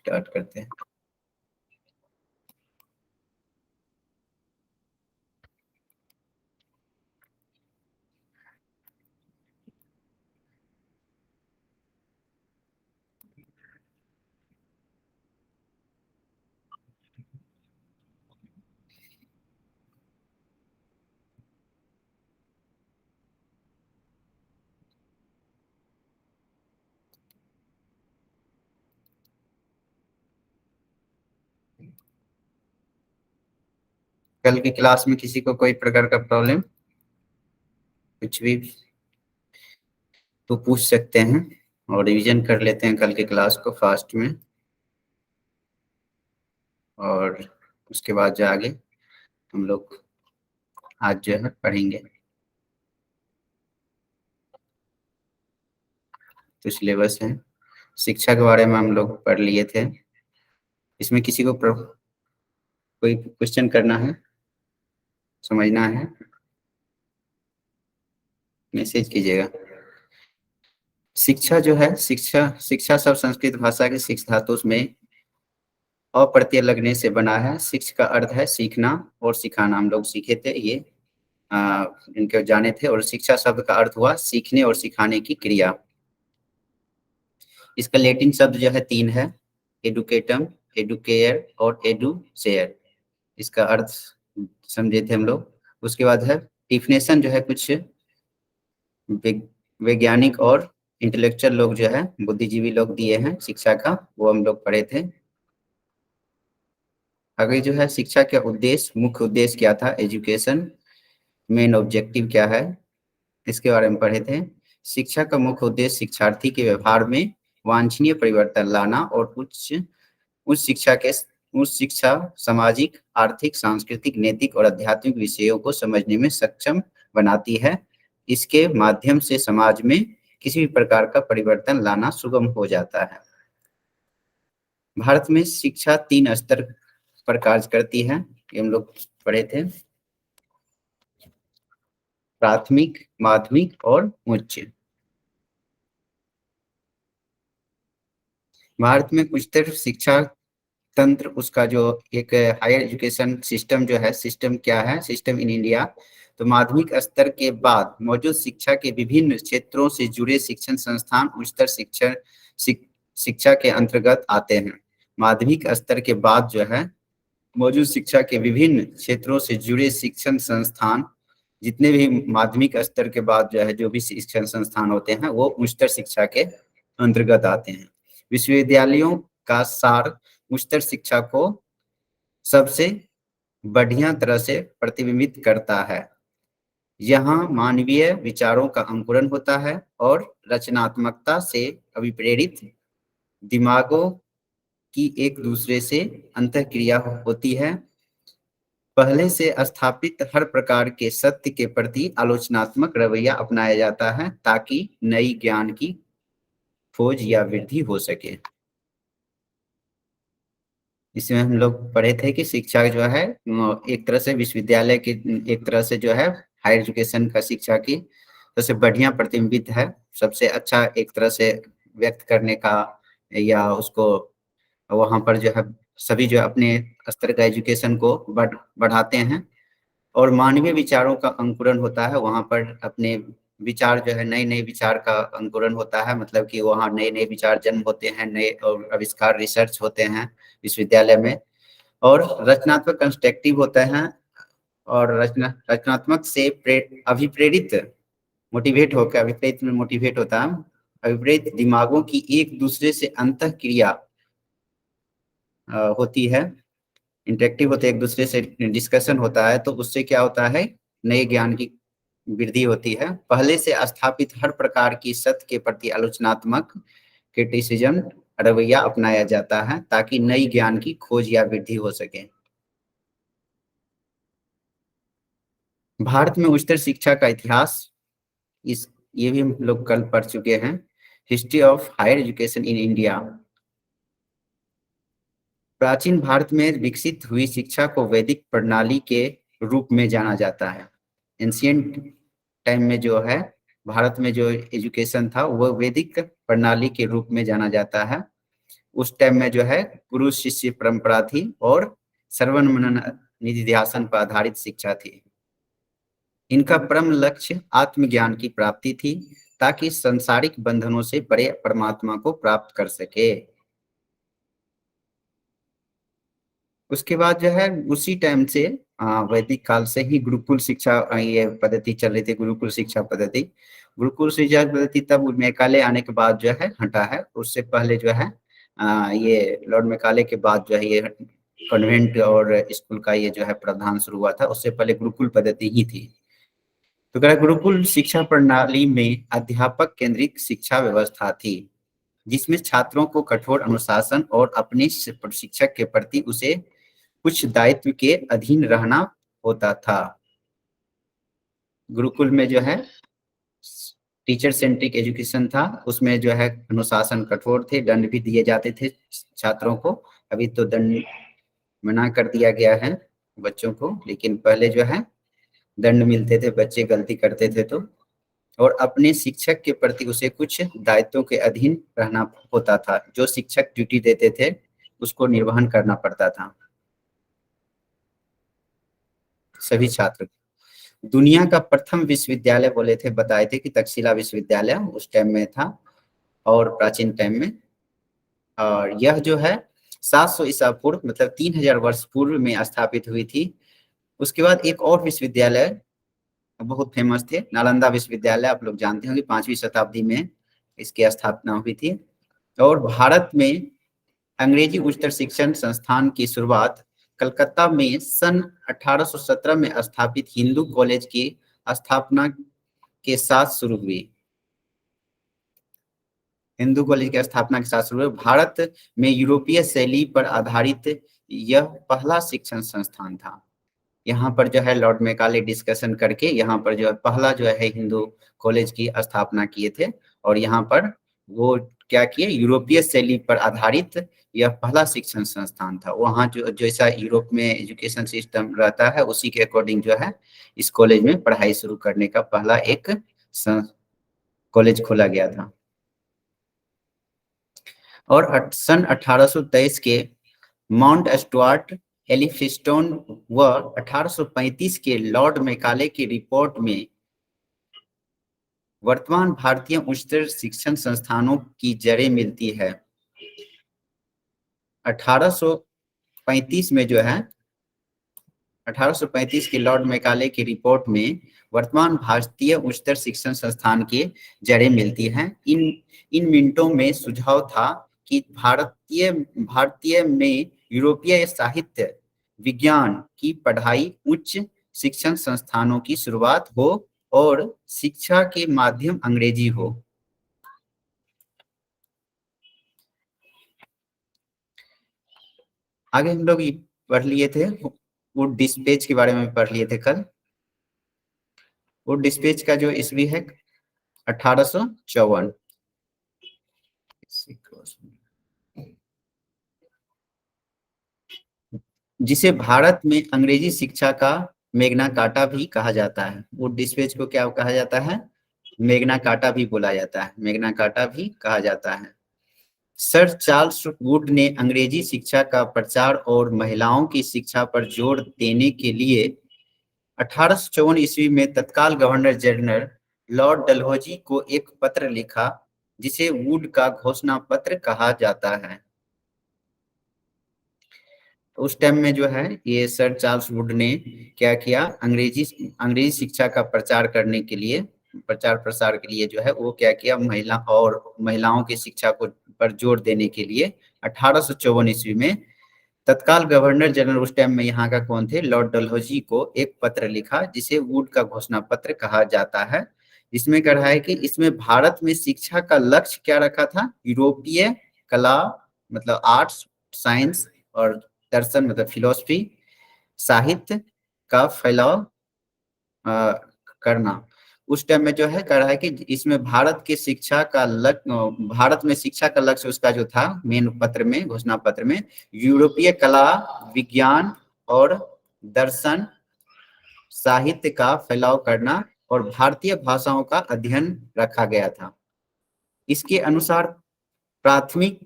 Start करते हैं। कल की क्लास में किसी को कोई प्रकार का प्रॉब्लम कुछ भी तो पूछ सकते हैं, और रिवीजन कर लेते हैं कल की क्लास को फास्ट में, और उसके बाद जो आगे हम लोग आज जो है पढ़ेंगे। तो सिलेबस है, शिक्षा के बारे में हम लोग पढ़ लिए थे। इसमें किसी को कोई क्वेश्चन करना है, समझना है, मैसेज कीजिएगा। शिक्षा जो है, शिक्षा शिक्षा सब संस्कृत भाषा के शिक्ष धातु में अप्रत्यय लगने से बना है। शिक्ष का अर्थ है सीखना और सिखाना, हम लोग सीखे थे ये, इनके जाने थे। और शिक्षा शब्द का अर्थ हुआ सीखने और सिखाने की क्रिया। इसका लैटिन शब्द जो है 3 है, एडुकेटम, एडुकेयर और एडुसेयर। इसका अर्थ समझे थे हम लोग। उसके बाद है डिफिनेशन, जो है कुछ वैज्ञानिक और इंटेलेक्चुअल लोग जो है, बुद्धिजीवी लोग दिए हैं शिक्षा का, वो हम लोग पढ़े थे। आगे जो है शिक्षा का उद्देश्य, मुख्य उद्देश्य क्या था, एजुकेशन मेन ऑब्जेक्टिव क्या है, इसके बारे में पढ़े थे। शिक्षा का मुख्य उद्देश्य शिक्षार्थी के व्यवहार में वांछनीय परिवर्तन लाना और उच्च शिक्षा सामाजिक, आर्थिक, सांस्कृतिक, नैतिक और आध्यात्मिक विषयों को समझने में सक्षम बनाती है। इसके माध्यम से समाज में किसी भी प्रकार का परिवर्तन लाना सुगम हो जाता है। भारत में शिक्षा 3 स्तर पर कार्य करती है, ये हम लोग पढ़े थे, प्राथमिक, माध्यमिक और उच्च। भारत में उच्चतर शिक्षा तंत्र, उसका जो एक हायर एजुकेशन सिस्टम जो है, सिस्टम क्या है, सिस्टम इन इंडिया। तो माध्यमिक स्तर के बाद मौजूद शिक्षा के विभिन्न क्षेत्रों से जुड़े शिक्षण संस्थान उच्चतर शिक्षा के अंतर्गत आते हैं। माध्यमिक स्तर के बाद जो है मौजूद शिक्षा के विभिन्न क्षेत्रों से जुड़े शिक्षण संस्थान, जितने भी माध्यमिक स्तर के बाद जो है जो भी शिक्षण संस्थान होते हैं वो उच्चतर शिक्षा के अंतर्गत आते हैं। विश्वविद्यालयों का सार उच्चतर शिक्षा को सबसे बढ़िया तरह से प्रतिबिंबित करता है। यहाँ मानवीय विचारों का अंकुरण होता है और रचनात्मकता से अभिप्रेरित दिमागों की एक दूसरे से अंतःक्रिया होती है। पहले से स्थापित हर प्रकार के सत्य के प्रति आलोचनात्मक रवैया अपनाया जाता है ताकि नई ज्ञान की खोज या वृद्धि हो सके। इसमें हम लोग पढ़े थे कि शिक्षा जो है एक तरह से विश्वविद्यालय की, एक तरह से जो है हायर एजुकेशन का शिक्षा की सबसे बढ़िया प्रतिबिंबित है, सबसे अच्छा एक तरह से व्यक्त करने का, या उसको वहाँ पर जो है सभी जो अपने स्तर का एजुकेशन को बढ़ाते हैं। और मानवीय विचारों का अंकुरण होता है, वहाँ पर अपने विचार जो है, नए नए विचार का अंकुरण होता है, मतलब कि वहाँ नए नए विचार जन्म होते हैं, नए और आविष्कार रिसर्च होते हैं विश्वविद्यालय में। और रचनात्मक कंस्ट्रक्टिव होते हैं, और रचनात्मक से अभिप्रेरित मोटिवेट होकर, अभिप्रेरित में मोटिवेट होता है, अभिप्रेरित दिमागों की एक दूसरे से अंतःक्रिया होती है, इंटरेक्टिव होते हैं, एक दूसरे से डिस्कशन होता है। तो उससे क्या होता है, नए ज्ञान की वृद्धि होती है। पहले से स्थापित हर प्रकार की सत्य के प्रति आलोचनात्मक क्रिटिसिज्म रवैया अपनाया जाता है ताकि नई ज्ञान की खोज या वृद्धि हो सके। भारत में उच्चतर शिक्षा का इतिहास, ये भी हम लोग कल पढ़ चुके हैं, history of higher education in India. प्राचीन भारत में विकसित हुई शिक्षा को वैदिक प्रणाली के रूप में जाना जाता है। एंशियंट टाइम में जो है भारत में जो एजुकेशन था वो वैदिक प्रणाली के रूप में जाना जाता है। उस टाइम में जो है गुरु शिष्य परंपरा थी और श्रवण मनन निधिध्यासन पर आधारित शिक्षा थी। इनका परम लक्ष्य आत्मज्ञान की प्राप्ति थी ताकि संसारिक बंधनों से बड़े परमात्मा को प्राप्त कर सके। उसके बाद जो है उसी टाइम से वैदिक काल से ही गुरुकुल शिक्षा ये पद्धति चल रही थी, गुरुकुल शिक्षा पद्धति। गुरुकुल शिक्षा पद्धति तब मैकाले आने के बाद जो है हटा है। उससे पहले जो है ये लॉर्ड मैकाले के बाद जो है ये कॉन्वेंट और स्कूल का ये जो है प्रावधान शुरू हुआ था। उससे पहले गुरुकुल पद्धति ही थी। तो कह गुरुकुल शिक्षा प्रणाली में अध्यापक केंद्रित शिक्षा व्यवस्था थी जिसमें छात्रों को कठोर अनुशासन और अपने शिक्षक के प्रति उसे कुछ दायित्व के अधीन रहना होता था। गुरुकुल में जो है टीचर सेंट्रिक एजुकेशन था, उसमें जो है अनुशासन कठोर थे, दंड भी दिए जाते थे छात्रों को। अभी तो दंड मना कर दिया गया है बच्चों को, लेकिन पहले जो है दंड मिलते थे बच्चे गलती करते थे तो। और अपने शिक्षक के प्रति उसे कुछ दायित्वों के अधीन रहना होता था। जो शिक्षक ड्यूटी देते थे उसको निर्वहन करना पड़ता था सभी छात्र। दुनिया का प्रथम विश्वविद्यालय बोले थे, बताए थे कि तक्षशिला विश्वविद्यालय उस टाइम में था और प्राचीन टाइम में। और यह जो है 700 ईसा पूर्व मतलब 3000 वर्ष पूर्व में स्थापित हुई थी। उसके बाद एक और विश्वविद्यालय बहुत फेमस थे, नालंदा विश्वविद्यालय, आप लोग जानते होंगे 5वीं शताब्दी में इसकी स्थापना हुई थी। और भारत में अंग्रेजी उच्चतर शिक्षण संस्थान की शुरुआत कलकत्ता में सन 1817 में स्थापित हिंदू कॉलेज की स्थापना के साथ शुरू हुई। हिंदू कॉलेज की स्थापना के साथ शुरू हुई। भारत में यूरोपीय शैली पर आधारित यह पहला शिक्षण संस्थान था। यहाँ पर जो है लॉर्ड मैकाले डिस्कशन करके यहाँ पर जो है पहला जो है हिंदू कॉलेज की स्थापना किए थे। और यहाँ पर वो क्या किए, यूरोपीय शैली पर आधारित यह पहला शिक्षण संस्थान था। वहाँ जो जैसा यूरोप में एजुकेशन सिस्टम रहता है उसी के अकॉर्डिंग जो है इस कॉलेज में पढ़ाई शुरू करने का पहला एक कॉलेज खोला गया था। और सन 1823 के माउंट स्टुअर्ट एलिफिस्टोन व 1835 के लॉर्ड मैकाले की रिपोर्ट में वर्तमान भारतीय उच्चतर शिक्षण संस्थानों की जड़ें मिलती है। 1835 में जो है 1835 के लॉर्ड मैकाले की रिपोर्ट में वर्तमान भारतीय उच्चतर शिक्षण संस्थान की जड़ें मिलती हैं। इन मिनटों में सुझाव था कि भारतीय में यूरोपीय साहित्य विज्ञान की पढ़ाई उच्च शिक्षण संस्थानों की शुरुआत हो और शिक्षा के माध्यम अंग्रेजी हो। आगे हम लोग पढ़ लिए थे वुड डिस्पैच के बारे में पढ़ लिए थे कल। वुड डिस्पैच का जो ईस्वी है 1854। जिसे भारत में अंग्रेजी शिक्षा का मेग्ना कार्टा भी कहा जाता है। वुड डिस्पैच को क्या कहा जाता है, मेग्ना कार्टा भी बोला जाता है, मेग्ना कार्टा भी कहा जाता है। सर चार्ल्स वुड ने अंग्रेजी शिक्षा का प्रचार और महिलाओं की शिक्षा पर जोर देने के लिए 1854 ईस्वी में तत्काल गवर्नर जनरल लॉर्ड डलहौजी को एक पत्र लिखा जिसे वुड का घोषणा पत्र कहा जाता है। तो उस टाइम में जो है ये सर चार्ल्स वुड ने क्या किया, अंग्रेजी शिक्षा का प्रचार करने के लिए, प्रचार प्रसार के लिए जो है वो क्या किया, महिलाओं की शिक्षा को पर जोर देने के लिए 1854 ईस्वी में तत्काल गवर्नर जनरल उस टाइम में यहाँ का कौन थे, लॉर्ड डलहौजी को एक पत्र लिखा जिसे वुड का घोषणा पत्र कहा जाता है। इसमें कहा है कि इसमें भारत में शिक्षा का लक्ष्य क्या रखा था, यूरोपीय कला मतलब आर्ट्स, साइंस और दर्शन मतलब फिलोसफी, साहित्य का फैलाव करना। उस टाइम में जो है कह रहा है कि इसमें भारत की शिक्षा का लक्ष्य, भारत में शिक्षा का लक्ष्य उसका जो था मेन पत्र में, घोषणा पत्र में, यूरोपीय कला, विज्ञान और दर्शन, साहित्य का फैलाव करना और भारतीय भाषाओं का अध्ययन रखा गया था। इसके अनुसार प्राथमिक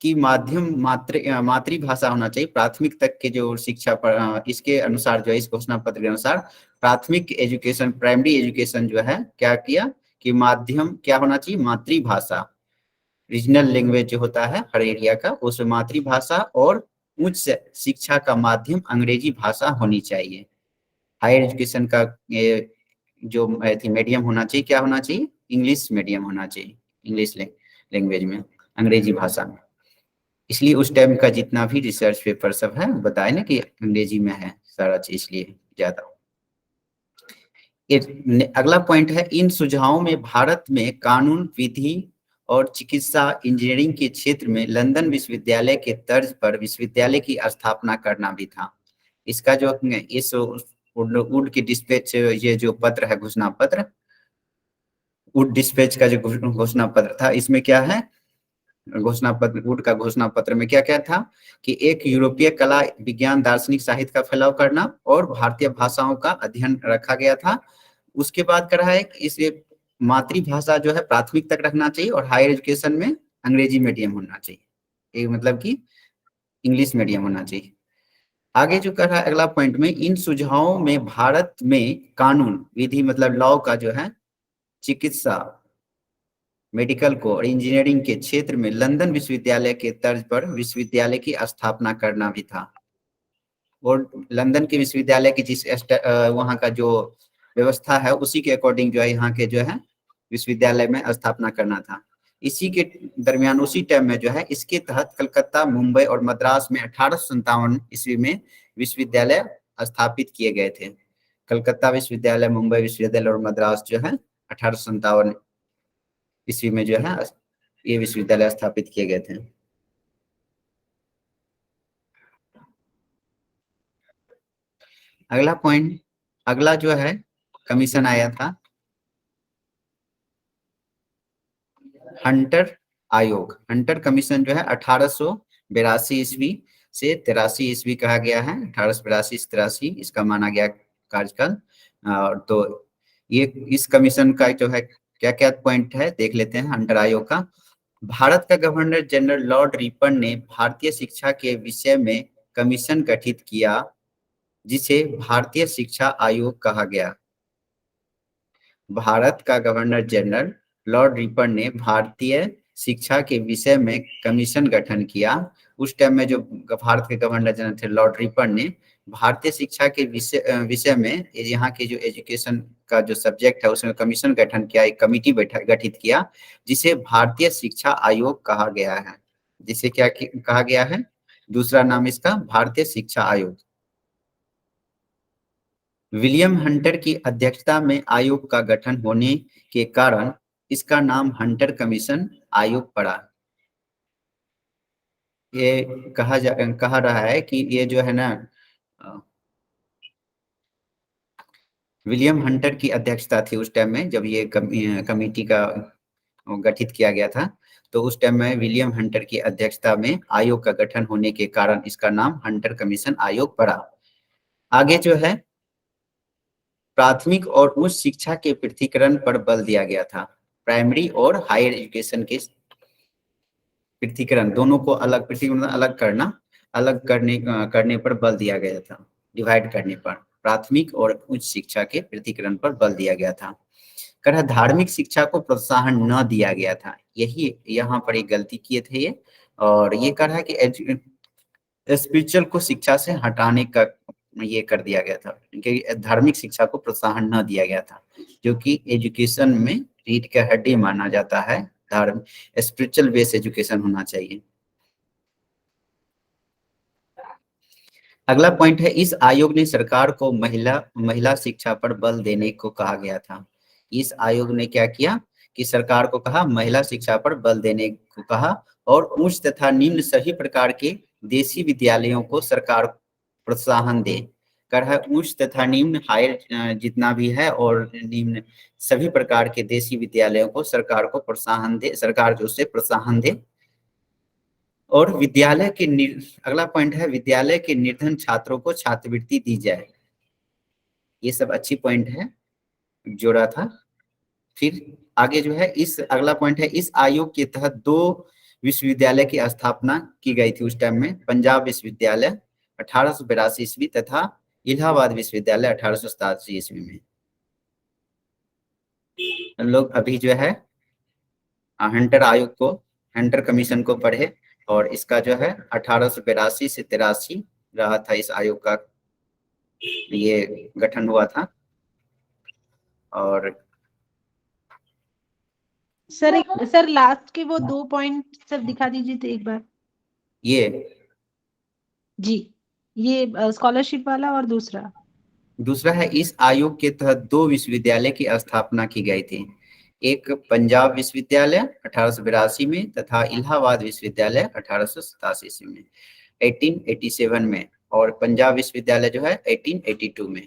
की माध्यम मातृभाषा होना चाहिए प्राथमिक तक के जो शिक्षा पर, इसके अनुसार जो है इस घोषणा पत्र के अनुसार प्राथमिक एजुकेशन प्राइमरी एजुकेशन जो है क्या किया कि माध्यम क्या होना चाहिए मातृभाषा रीजनल लैंग्वेज जो होता है हर एरिया का उस मातृभाषा और उच्च शिक्षा का माध्यम अंग्रेजी भाषा होनी चाहिए। हायर एजुकेशन का ये जो थी मीडियम होना चाहिए क्या होना चाहिए इंग्लिश मीडियम होना चाहिए इंग्लिश लैंग्वेज में अंग्रेजी भाषा में। इसलिए उस टाइम का जितना भी रिसर्च पेपर सब है बताए ना कि अंग्रेजी में है सारा चीज इसलिए ज्यादा। अगला पॉइंट है इन सुझावों में भारत में कानून विधि और चिकित्सा इंजीनियरिंग के क्षेत्र में लंदन विश्वविद्यालय के तर्ज पर विश्वविद्यालय की स्थापना करना भी था। इसका जो इस वुड की डिस्पैच ये जो पत्र है घोषणा पत्र वुड डिस्पैच का जो घोषणा पत्र था इसमें क्या है घोषणा पत्र वुड का घोषणा पत्र में क्या क्या था कि एक यूरोपीय कला विज्ञान दार्शनिक साहित्य का फैलाव करना और भारतीय भाषाओं का अध्ययन रखा गया था। उसके बाद कर रहा है कि इसे मातृभाषा जो है प्राथमिक तक रखना चाहिए और हायर एजुकेशन में अंग्रेजी मीडियम होना चाहिए मतलब कि इंग्लिश मीडियम होना चाहिए। आगे जो कर रहा है अगला पॉइंट में इन सुझावों में भारत में कानून विधि मतलब लॉ का जो है चिकित्सा मेडिकल को और इंजीनियरिंग के क्षेत्र में लंदन विश्वविद्यालय के तर्ज पर विश्वविद्यालय की स्थापना करना भी था। और लंदन के विश्वविद्यालय की जिस वहाँ का जो व्यवस्था है उसी के अकॉर्डिंग जो है यहाँ के जो है विश्वविद्यालय में स्थापना करना था। इसी के दरमियान उसी टाइम में जो है इसके तहत कलकत्ता मुंबई और मद्रास में 1857 ईस्वी में विश्वविद्यालय स्थापित किए गए थे। कलकत्ता विश्वविद्यालय मुंबई विश्वविद्यालय और मद्रास जो है 1857 ईस्वी में जो है ये विश्वविद्यालय स्थापित किए गए थे। अगला पॉइंट अगला जो है कमीशन आया था हंटर आयोग। हंटर कमीशन जो है 1882 ईस्वी से 83 ईस्वी कहा गया है 1882 से 83 इसका माना गया कार्यकाल। तो ये इस कमीशन का जो है क्या क्या पॉइंट है देख लेते हैं। हंटर आयोग का भारत का गवर्नर जनरल लॉर्ड रिपन ने भारतीय शिक्षा के विषय में कमीशन गठित किया जिसे भारतीय शिक्षा आयोग कहा गया। भारत का गवर्नर जनरल लॉर्ड रिपन ने भारतीय शिक्षा के विषय में कमीशन गठन किया। उस टाइम में जो भारत के गवर्नर जनरल थे लॉर्ड रिपन ने भारतीय शिक्षा के विषय में यहाँ के जो एजुकेशन का जो सब्जेक्ट है उसमें कमीशन गठन किया एक कमिटी गठित किया जिसे भारतीय शिक्षा आयोग कहा गया है। जिसे क्या कहा गया है दूसरा नाम इसका भारतीय शिक्षा आयोग। विलियम हंटर की अध्यक्षता में आयोग का गठन होने के कारण इसका नाम हंटर कमीशन आयोग पड़ा। ये कहा रहा है कि ये जो है ना विलियम हंटर की अध्यक्षता थी उस टाइम में जब ये कमेटी का गठित किया गया था। तो उस टाइम में विलियम हंटर की अध्यक्षता में आयोग का गठन होने के कारण इसका नाम हंटर कमीशन आयोग पड़ा। आगे जो है प्राथमिक और उच्च शिक्षा के पृथकीकरण पर बल दिया गया था। प्राइमरी और हायर एजुकेशन के पृथकीकरण दोनों को पृथकीकरण अलग करने पर बल दिया गया था। डिवाइड करने पर प्राथमिक और उच्च शिक्षा के पृथकीकरण पर बल दिया गया था। कह धार्मिक शिक्षा को प्रोत्साहन न दिया गया था। यही यहाँ पर एक गलती किए थे ये। और ये कह रहा है कि स्पिरिचुअल को शिक्षा से हटाने का ये कर दिया गया था क्योंकि धार्मिक शिक्षा को प्रोत्साहन न दिया गया था जो कि एजुकेशन में रीढ़ का हड्डी माना जाता है। धर्म स्पिरिचुअल बेस एजुकेशन होना चाहिए। अगला पॉइंट है इस आयोग ने सरकार को महिला शिक्षा पर बल देने को कहा गया था। इस आयोग ने क्या किया कि सरकार को कहा महिला शिक्षा पर बल देने को कहा और उच्च तथा निम्न सभी प्रकार के देशी विद्यालयों को सरकार प्रोत्साहन दे कर है। उच्च तथा निम्न हायर जितना भी है और निम्न सभी प्रकार के देशी विद्यालयों को सरकार को प्रोत्साहन दे सरकार जो से प्रोत्साहन दे। और विद्यालय के अगला पॉइंट है विद्यालय के निर्धन छात्रों को छात्रवृत्ति दी जाए। ये सब अच्छी पॉइंट है जोड़ा था। फिर आगे जो है इस अगला पॉइंट है इस आयोग के तहत 2 विश्वविद्यालय की स्थापना की गई थी उस टाइम में? पंजाब विश्वविद्यालय 1882 ईस्वी तथा इलाहाबाद विश्वविद्यालय 1887 ईस्वी में। हम लोग अभी जो है हंटर आयोग को, हंटर कमीशन को पढ़े, और इसका जो है 1882 से 83 रहा था इस आयोग का, ये गठन हुआ था। और सर लास्ट के वो 2 पॉइंट सर दिखा दीजिए तो एक बार। ये जी, ये स्कॉलरशिप वाला और दूसरा। दूसरा है, इस आयोग के तहत 2 विश्वविद्यालय की स्थापना की गई थी। एक पंजाब विश्वविद्यालय 1882 में तथा इलाहाबाद विश्वविद्यालय 1887 ईस्वी में, 1887 में, और पंजाब विश्वविद्यालय जो है 1882 में,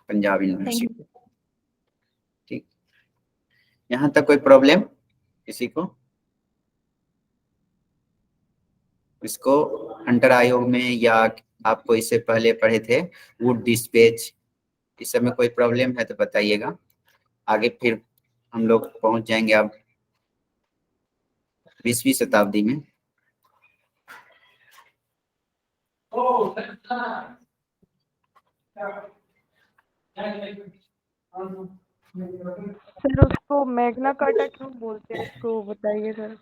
पंजाब थैंक यूनिवर्सिटी। यू। ठीक, यहाँ तक कोई प्रॉब्लम किसी को? इसको हंटर आयोग में, या आपको इससे पहले पढ़े थे वुड डिस्पैच, इस सब में कोई प्रॉब्लम है तो बताइएगा। आगे फिर हम लोग पहुंच जाएंगे अब 20वीं शताब्दी में। सर उसको मैग्ना कार्टा क्यों बोलते हैं, इसको बताइए सर।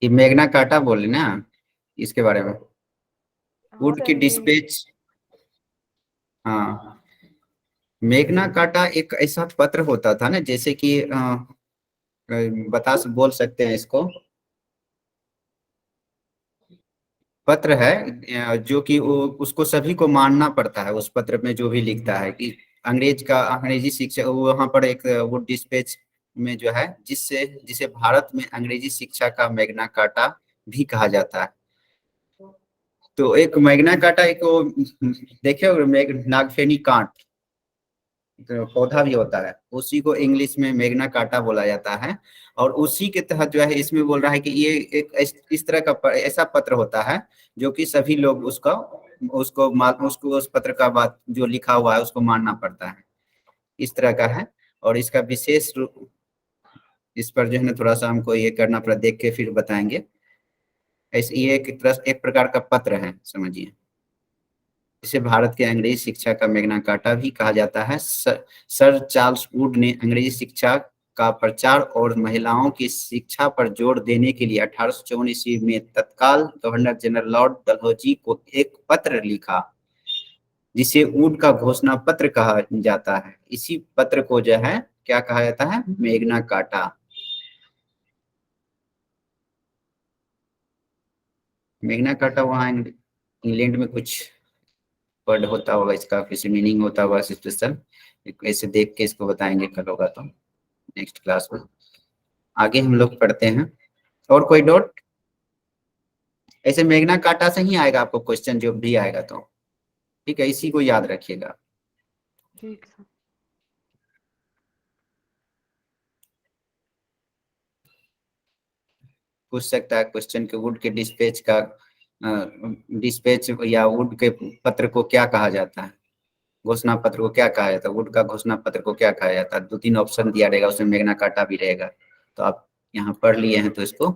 ये मैग्ना कार्टा बोले ना इसके बारे में, हाँ वुड की सर यही। डिस्पैच। हाँ, मैग्ना कार्टा एक ऐसा पत्र होता था ना, जैसे कि बोल सकते हैं इसको, पत्र है जो कि उसको सभी को मानना पड़ता है। उस पत्र में जो भी लिखता है कि अंग्रेजी शिक्षा, वहां पर एक वुड डिस्पैच में जो है, जिसे भारत में अंग्रेजी शिक्षा का मैग्ना कार्टा भी कहा जाता है। तो एक मैग्ना कार्टा, एक वो देखे होंगे नागफेनी कांट, तो पौधा भी होता है, उसी को इंग्लिश में मैग्ना कार्टा बोला जाता है। और उसी के तहत जो है इसमें बोल रहा है कि ये एक इस तरह का ऐसा पत्र होता है जो कि सभी लोग उसको उस पत्र का बात जो लिखा हुआ है उसको मानना पड़ता है, इस तरह का है। और इसका विशेष रूप, इस पर जो है ना थोड़ा सा हमको ये करना पड़ा, देख के फिर बताएंगे। ऐसे ये एक प्रकार का पत्र है समझिए, इसे भारत के अंग्रेजी शिक्षा का मैग्ना कार्टा भी कहा जाता है। सर चार्ल्स वुड ने अंग्रेजी शिक्षा का प्रचार और महिलाओं की शिक्षा पर जोर देने के लिए 1854 ईस्वी में तत्काल गवर्नर जनरल लॉर्ड डलहौजी को एक पत्र लिखा, जिसे वुड का घोषणा पत्र कहा जाता है। इसी पत्र को जो है क्या कहा जाता है? Magna carta. मैग्ना कार्टा वहाँ इंग्लैंड में कुछ वर्ड होता होगा, इसका किसी मीनिंग होता होगा स्पेशल, ऐसे देख के इसको बताएंगे कल होगा तो नेक्स्ट क्लास में। आगे हम लोग पढ़ते हैं, और कोई डाउट? ऐसे मैग्ना कार्टा से ही आएगा आपको क्वेश्चन, जो भी आएगा तो ठीक है, इसी को याद रखिएगा। ठीक सर। पूछ सकता है क्वेश्चन के वुड के डिस्पैच का, डिस्पैच या वुड के पत्र को क्या कहा जाता है, घोषणा पत्र को क्या कहा जाता है, वुड का घोषणा पत्र को क्या कहा जाता है? 2-3 ऑप्शन दिया रहेगा, उसमें मैग्ना कार्टा भी रहेगा। तो आप यहाँ पढ़ लिए हैं तो इसको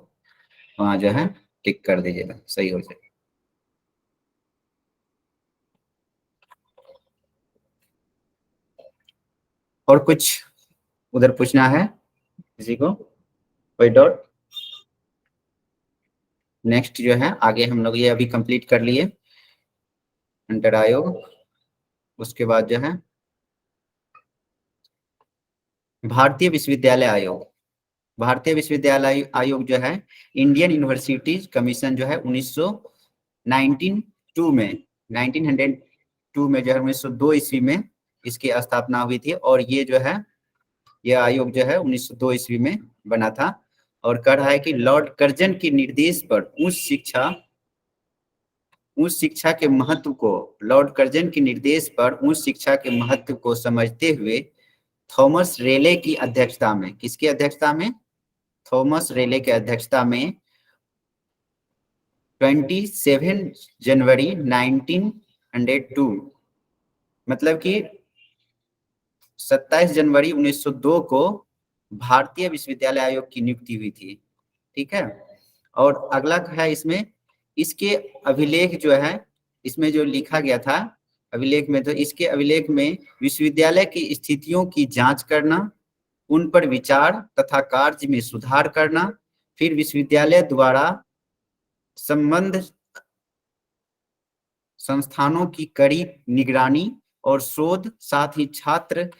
वहाँ जो है टिक कर दीजिएगा, सही हो जाएगा। और कुछ उधर पूछना है किसी को, कोई डाउट? नेक्स्ट जो है आगे हम लोग ये अभी कंप्लीट कर लिए हंटर आयोग, उसके बाद जो है भारतीय विश्वविद्यालय आयोग। भारतीय विश्वविद्यालय आयोग जो है इंडियन यूनिवर्सिटीज कमीशन जो है 1902 में 1902 में जो है 1902 ईस्वी में इसकी स्थापना हुई थी। और ये जो है यह आयोग जो है 1902 ईस्वी में बना था और कह रहा है कि लॉर्ड कर्जन के निर्देश पर उच्च शिक्षा के महत्व को लॉर्ड कर्जन के निर्देश पर उच्च शिक्षा के महत्व को समझते हुए थॉमस रेले की अध्यक्षता में, किसकी अध्यक्षता में? थॉमस रेले की अध्यक्षता में 27 जनवरी 1902 मतलब कि 27 जनवरी 1902 को भारतीय विश्वविद्यालय आयोग की नियुक्ति हुई थी। ठीक है। और अगला है इसमें इसके अभिलेख जो है, इसमें जो लिखा गया था अभिलेख में, तो इसके अभिलेख में विश्वविद्यालय की स्थितियों की जांच करना, उन पर विचार तथा कार्य में सुधार करना, फिर विश्वविद्यालय द्वारा संबंध संस्थानों की कड़ी निगरानी और शोध, साथ ही छात्र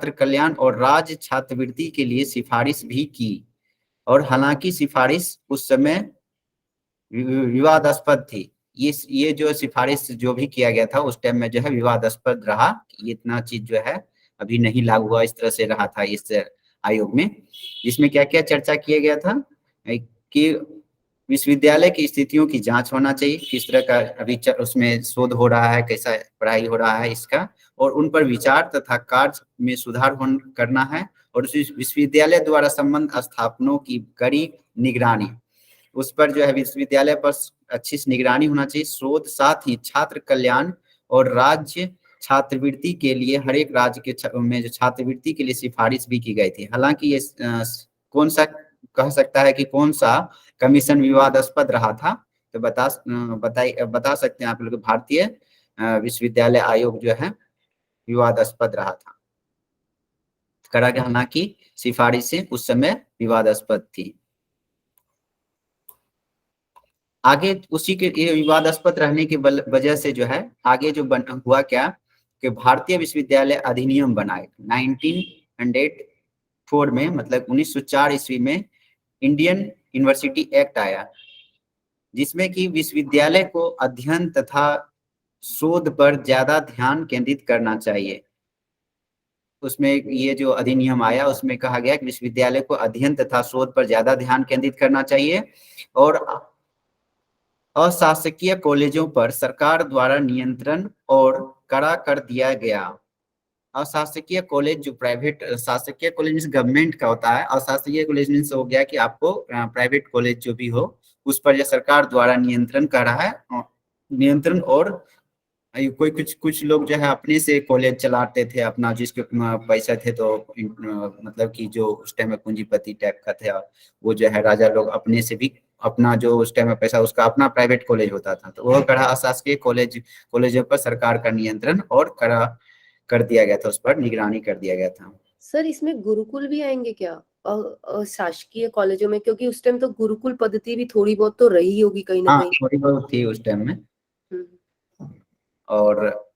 कल्याण और राज्य छात्रवृत्ति के लिए सिफारिश भी की। और हालांकि सिफारिश उस समय विवादास्पद थी। ये जो सिफारिश जो भी किया गया था उस टाइम में जो है विवादास्पद रहा। ये इतना चीज जो है अभी नहीं लागू हुआ, इस तरह से रहा था इस आयोग में। जिसमें क्या क्या चर्चा किया गया था कि विश्वविद्यालय की स्थितियों की जांच होना चाहिए, किस तरह का अभी उसमें शोध हो रहा है, कैसा पढ़ाई हो रहा है इसका, और उन पर विचार तथा कार्य में सुधार करना है। और विश्वविद्यालय द्वारा संबंध स्थापनों की कड़ी निगरानी, उस पर जो है विश्वविद्यालय पर अच्छी से निगरानी होना चाहिए। शोध, साथ ही छात्र कल्याण और राज्य छात्रवृत्ति के लिए हर एक राज्य के में जो छात्रवृत्ति के लिए सिफारिश भी की गई थी। हालांकि ये कौन सा कह सकता है कि कौन सा कमीशन विवादास्पद रहा था, तो बता सकते हैं आप लोग। भारतीय विश्वविद्यालय आयोग जो है विवादास्पद रहा था, करा गया, हालांकि सिफारिशें उस समय विवादास्पद थी। आगे उसी के ये विवादास्पद रहने की वजह से जो है आगे जो हुआ क्या कि भारतीय विश्वविद्यालय अधिनियम बनाए 1904 में, मतलब 1904 ईस्वी में इंडियन यूनिवर्सिटी एक्ट आया, जिसमें कि विश्वविद्यालय को अध्ययन तथा शोध पर ज्यादा ध्यान केंद्रित करना चाहिए। उसमें ये जो अधिनियम आया उसमें कहा गया कि विश्वविद्यालय को अध्ययन तथा शोध पर ज्यादा ध्यान केंद्रित करना चाहिए और अशासकीय कॉलेजों पर सरकार द्वारा नियंत्रण और कड़ा कर दिया गया। अशासकीय कॉलेज जो प्राइवेट, शासकीय कॉलेज गवर्नमेंट का होता है, अशासकीय कॉलेज मीन्स हो गया कि आपको प्राइवेट कॉलेज जो भी हो उस पर जो सरकार द्वारा नियंत्रण कर रहा है, नियंत्रण। और कोई कुछ लोग जो है अपने से कॉलेज चलाते थे अपना, जिसके पैसा थे, तो मतलब कि जो उस टाइम में पूंजीपति टाइप का था वो जो है राजा लोग अपने से भी अपना जो उस टाइम में पैसा उसका अपना प्राइवेट कॉलेज होता था, तो वह कड़ा अशासकीय कॉलेजों पर सरकार का नियंत्रण और कड़ा कर दिया गया था, उस पर निगरानी कर दिया गया था। सर इसमें गुरुकुल भी आएंगे क्या शासकीय कॉलेजों में? क्योंकि उस टाइम तो गुरुकुल पद्धति भी थोड़ी बहुत तो रही होगी कहीं ना कहीं। थोड़ी बहुत थी उस टाइम में। और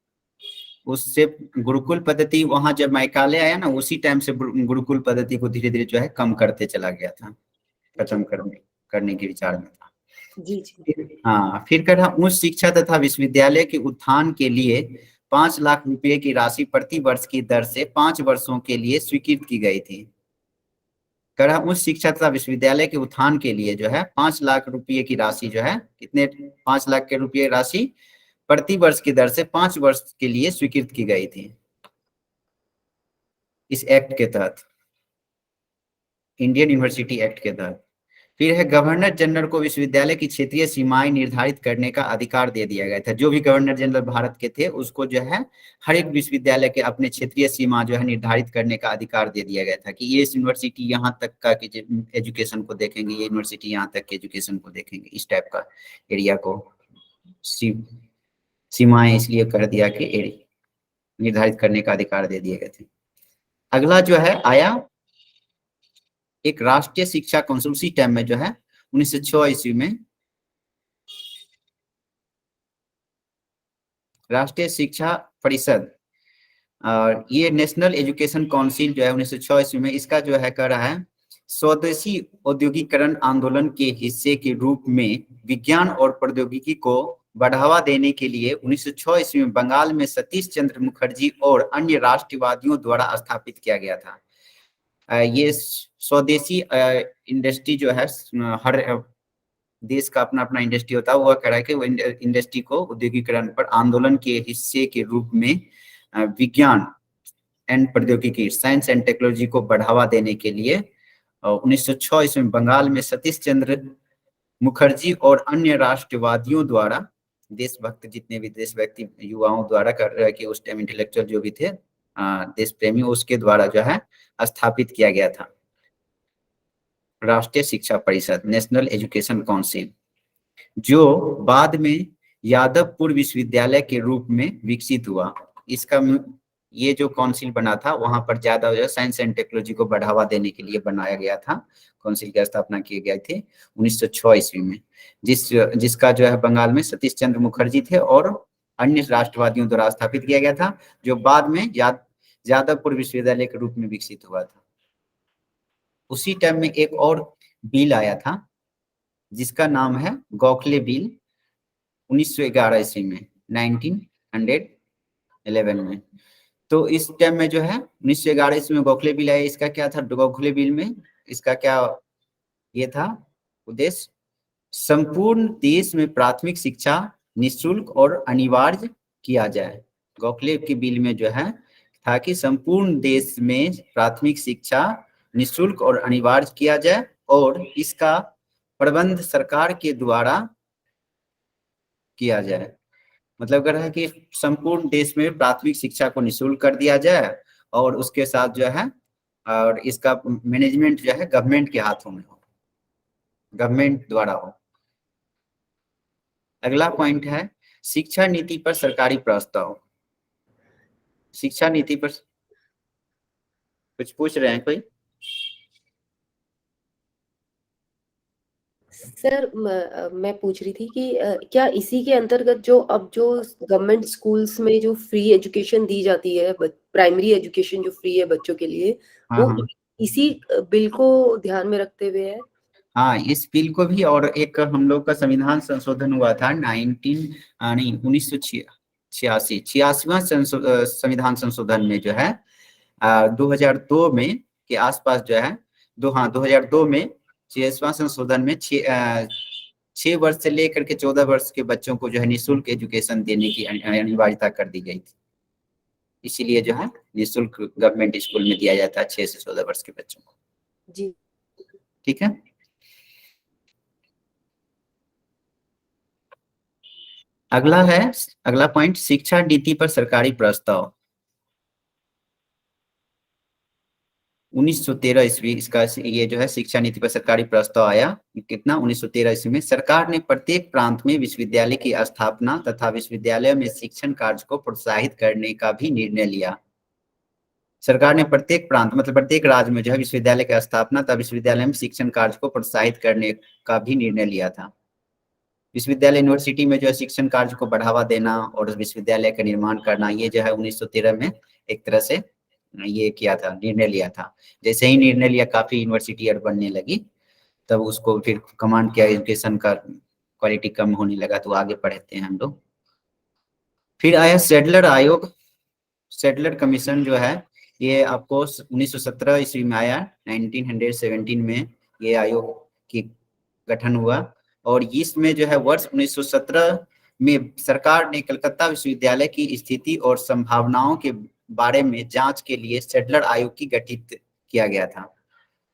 उससे गुरुकुल पद्धति वहां जब मैकाले आया ना, उसी टाइम से गुरुकुल पद्धति को धीरे धीरे जो है कम करते चला गया था, खत्म करने के विचार में था। जी। हाँ, फिर कहा उच्च शिक्षा तथा विश्वविद्यालय के उत्थान के लिए 5 लाख रुपए की राशि प्रति वर्ष की दर से 5 वर्षों के लिए स्वीकृत की गई थी। कहा उच्च शिक्षा तथा विश्वविद्यालय के उत्थान के लिए जो है 5 लाख रुपए की राशि जो है, कितने 5 लाख के रुपये राशि प्रति वर्ष की दर से 5 वर्ष के लिए स्वीकृत की गई थी इस एक्ट के तहत, इंडियन यूनिवर्सिटी एक्ट के तहत। फिर है गवर्नर जनरल को विश्वविद्यालय की क्षेत्रीय सीमाएं निर्धारित करने का अधिकार दे दिया गया था। जो भी गवर्नर जनरल भारत के थे उसको जो है हर एक विश्वविद्यालय के अपने क्षेत्रीय सीमा जो है निर्धारित करने का अधिकार दे दिया गया था कि ये यूनिवर्सिटी यहाँ तक का एजुकेशन को देखेंगे, ये यूनिवर्सिटी यहाँ तक के एजुकेशन को देखेंगे, इस टाइप का एरिया को सीमाएं इसलिए कर दिया कि निर्धारित करने का अधिकार दे दिए गए थे। अगला जो है आया एक राष्ट्रीय शिक्षा काउंसिल, उसी टाइम में जो है 1906 ईस्वी में राष्ट्रीय शिक्षा परिषद, और ये नेशनल एजुकेशन काउंसिल जो है 1906 ईस्वी में, इसका जो है कर रहा है स्वदेशी औद्योगिकरण आंदोलन के हिस्से के रूप में विज्ञान और प्रौद्योगिकी को बढ़ावा देने के लिए 1906 ईस्वी में बंगाल में सतीश चंद्र मुखर्जी और अन्य राष्ट्रवादियों द्वारा स्थापित किया गया था। ये स्वदेशी इंडस्ट्री जो है, हर देश का अपना अपना इंडस्ट्री होता है, वो कह रहा है कि वो इंडस्ट्री को उद्योगीकरण पर आंदोलन के हिस्से के रूप में विज्ञान एंड प्रौद्योगिकी, साइंस एंड टेक्नोलॉजी को बढ़ावा देने के लिए 1906 ईस्वी में बंगाल में सतीश चंद्र मुखर्जी और अन्य राष्ट्रवादियों द्वारा, देशभक्त जितने भी देशभक्ति युवाओं द्वारा कर रहे कि उस टाइम इंटेलेक्चुअल जो भी थे देश प्रेमी, उसके द्वारा जो है स्थापित किया गया था राष्ट्रीय शिक्षा परिषद, नेशनल एजुकेशन काउंसिल, जो बाद में यादवपुर विश्वविद्यालय के रूप में विकसित हुआ। इसका ये जो काउंसिल बना था वहां पर ज्यादा जो साइंस एंड टेक्नोलॉजी को बढ़ावा देने के लिए बनाया गया था। काउंसिल की स्थापना किए गए थे 1906 ईस्वी में, जिसका जो है बंगाल में सतीश चंद्र मुखर्जी थे और अन्य राष्ट्रवादियों द्वारा स्थापित किया गया था, जो बाद में यादवपुर विश्वविद्यालय के रूप में विकसित हुआ था। उसी टाइम में एक और बिल आया था जिसका नाम है गोखले बिल 1911 ईस्वी में, 1911 में। तो इस टाइम में जो है 1911 ईस्वी में गोखले बिल आया। इसका क्या था गोखले बिल में, इसका क्या ये था उद्देश्य, संपूर्ण देश में प्राथमिक शिक्षा निःशुल्क और अनिवार्य किया जाए। गोखले के बिल में जो है था कि संपूर्ण देश में प्राथमिक शिक्षा निःशुल्क और अनिवार्य किया जाए और इसका प्रबंध सरकार के द्वारा किया जाए। मतलब कर रहा है कि संपूर्ण देश में प्राथमिक शिक्षा को निःशुल्क कर दिया जाए और उसके साथ जो है और इसका मैनेजमेंट जो है गवर्नमेंट के हाथों में हो, गवर्नमेंट द्वारा हो। अगला पॉइंट है शिक्षा नीति पर सरकारी प्रस्ताव। शिक्षा नीति पर कुछ पूछ रहे हैं कोई? सर मैं पूछ रही थी कि क्या इसी के अंतर्गत जो अब जो गवर्नमेंट स्कूल्स में जो फ्री एजुकेशन दी जाती है, प्राइमरी एजुकेशन जो फ्री है बच्चों के लिए, वो इसी बिल को ध्यान में रखते हुए है? हाँ, इस बिल को भी, और एक हम लोग का संविधान संशोधन हुआ था 1986वां संविधान संशोधन में जो है 2002 में के आसपास जो है 2002 में 6वां संशोधन में 6 वर्ष से लेकर के 14 वर्ष के बच्चों को जो है निःशुल्क एजुकेशन देने की अनिवार्यता कर दी गई थी। इसीलिए जो है निःशुल्क गवर्नमेंट स्कूल में दिया जाता है 6 से 14 वर्ष के बच्चों को। जी ठीक है। अगला पॉइंट शिक्षा नीति पर सरकारी प्रस्ताव। 1913 ईस्वी इसका ये जो है शिक्षा नीति पर सरकारी प्रस्ताव आया। कितना? 1913 ईस्वी में सरकार ने प्रत्येक प्रांत में विश्वविद्यालय की स्थापना तथा विश्वविद्यालय में शिक्षण कार्य को प्रोत्साहित करने का भी निर्णय लिया। सरकार ने प्रत्येक प्रांत मतलब प्रत्येक राज्य में जो है विश्वविद्यालय की स्थापना तथा विश्वविद्यालय में शिक्षण कार्य को प्रोत्साहित करने का भी निर्णय लिया था। विश्वविद्यालय यूनिवर्सिटी में जो है शिक्षण कार्य को बढ़ावा देना और विश्वविद्यालय का निर्माण करना, ये जो है 1913 में एक तरह से ये किया था, निर्णय लिया था। जैसे ही निर्णय लिया काफी यूनिवर्सिटी और बनने लगी, तब उसको फिर कमांड किया, एजुकेशन का क्वालिटी कम होने लगा तो आगे पढ़ते हैं हम लोग। फिर आया सैडलर आयोग, सैडलर कमीशन जो है ये आपको 1917 ईस्वी में आया। 1917 में ये आयोग की गठन हुआ और इसमें जो है वर्ष 1917 में सरकार ने कलकत्ता विश्वविद्यालय की स्थिति और संभावनाओं के बारे में जांच के लिए सैडलर आयोग की गठित किया गया था।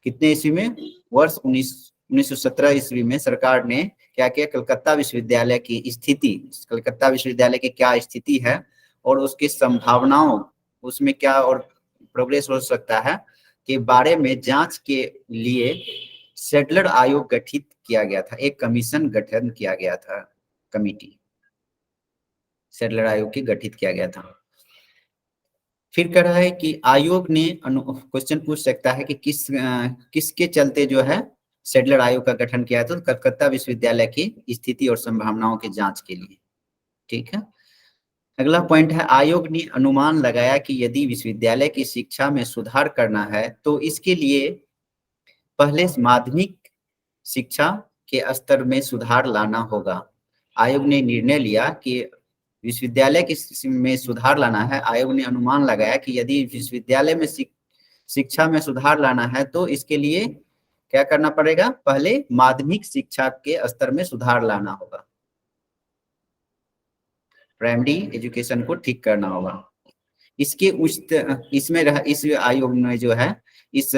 कितने ईस्वी में? वर्ष 1917 ईस्वी में सरकार ने क्या किया, कलकत्ता विश्वविद्यालय की स्थिति, कलकत्ता विश्वविद्यालय की क्या स्थिति है और उसकी संभावनाओं, उसमें क्या और प्रोग्रेस हो सकता है के बारे में जांच के लिए सैडलर आयोग गठित किया गया था। एक कमीशन गठन किया गया था, कमिटी सैडलर आयोग की गठित किया गया था। फिर कह रहा है कि आयोग ने क्वेश्चन पूछ सकता है कि किसके चलते जो है सैडलर आयोग का गठन किया था, तो कलकत्ता विश्वविद्यालय की स्थिति और संभावनाओं की जांच के लिए। ठीक है। अगला पॉइंट है आयोग ने अनुमान लगाया कि यदि विश्वविद्यालय की शिक्षा में सुधार करना है तो इसके लिए पहले माध्यमिक शिक्षा के स्तर में सुधार लाना होगा। आयोग ने निर्णय लिया कि विश्वविद्यालय में सुधार लाना है। आयोग ने अनुमान लगाया कि यदि विश्वविद्यालय में शिक्षा में सुधार लाना है तो इसके लिए क्या करना पड़ेगा, पहले माध्यमिक शिक्षा के स्तर में सुधार लाना होगा, प्राइमरी एजुकेशन को ठीक करना होगा। इसके इस आयोग ने जो है, इस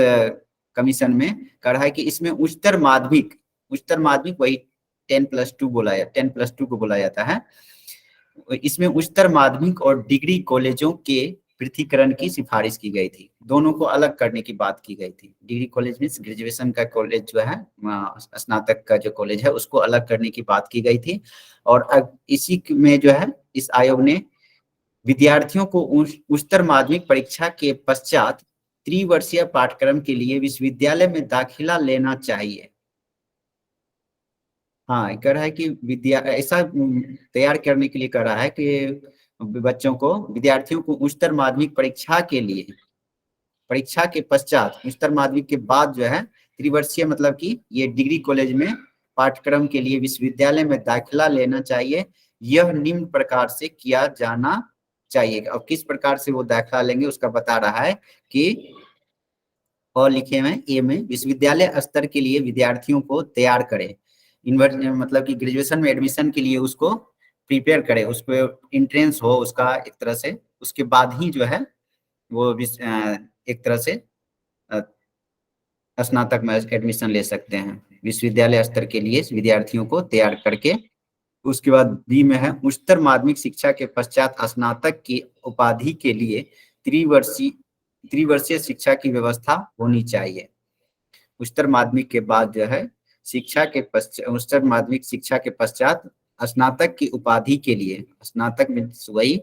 कमीशन में कर रहा है कि इसमें उच्चतर माध्यमिक वही 10+2 को बोला जाता है। इसमें उच्चतर माध्यमिक और डिग्री कॉलेजों के पृथकीकरण की सिफारिश की गई थी। दोनों को अलग करने की बात की गई थी। डिग्री कॉलेज मीन्स ग्रेजुएशन का कॉलेज जो है, स्नातक का जो कॉलेज है, उसको अलग करने की बात की गई थी। और इसी में जो है, इस आयोग ने विद्यार्थियों को उच्चतर माध्यमिक परीक्षा के पश्चात त्रिवर्षीय पाठ्यक्रम के लिए विश्वविद्यालय में दाखिला लेना चाहिए। हाँ, कह रहा है कि ऐसा तैयार करने के लिए कह रहा है कि विद्यार्थियों को उच्चतर माध्यमिक परीक्षा के पश्चात, उच्चतर माध्यमिक के बाद जो है त्रिवर्षीय, मतलब कि ये डिग्री कॉलेज में पाठ्यक्रम के लिए विश्वविद्यालय में दाखिला लेना चाहिए। यह निम्न प्रकार से किया जाना चाहिए। अब किस प्रकार से वो दाखिला लेंगे उसका बता रहा है कि, और लिखे हुए ए में, विश्वविद्यालय स्तर के लिए विद्यार्थियों को तैयार करें। मतलब कि ग्रेजुएशन में एडमिशन के लिए उसको प्रिपेयर करे, उसको एंट्रेंस हो उसका एक तरह से, उसके बाद ही जो है वो एक तरह से स्नातक में एडमिशन ले सकते हैं। विश्वविद्यालय स्तर के लिए विद्यार्थियों को तैयार करके, उसके बाद बी में है, उच्चतर माध्यमिक शिक्षा के पश्चात स्नातक की उपाधि के लिए त्रिवर्षीय शिक्षा की व्यवस्था होनी चाहिए। उच्चतर माध्यमिक के बाद जो है उच्चतर माध्यमिक शिक्षा के पश्चात स्नातक की उपाधि के लिए, स्नातक में वही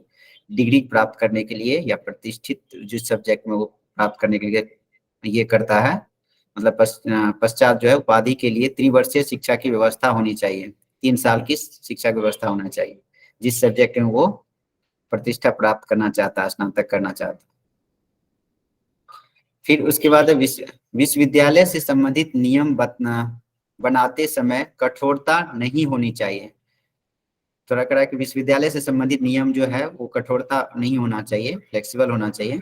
डिग्री प्राप्त करने के लिए या प्रतिष्ठित जिस सब्जेक्ट में वो प्राप्त करने के लिए ये करता है, मतलब पश्चात जो है उपाधि के लिए त्रिवर्षीय शिक्षा की व्यवस्था होनी चाहिए। 3 साल की शिक्षा की व्यवस्था होना चाहिए जिस सब्जेक्ट में वो प्रतिष्ठा प्राप्त करना चाहता है, स्नातक करना चाहता है। फिर उसके बाद विश्वविद्यालय से संबंधित नियम बनाते समय कठोरता नहीं होनी चाहिए। थोड़ा कह रहा है कि विश्वविद्यालय से संबंधित नियम जो है वो कठोरता नहीं होना चाहिए, फ्लेक्सिबल होना चाहिए।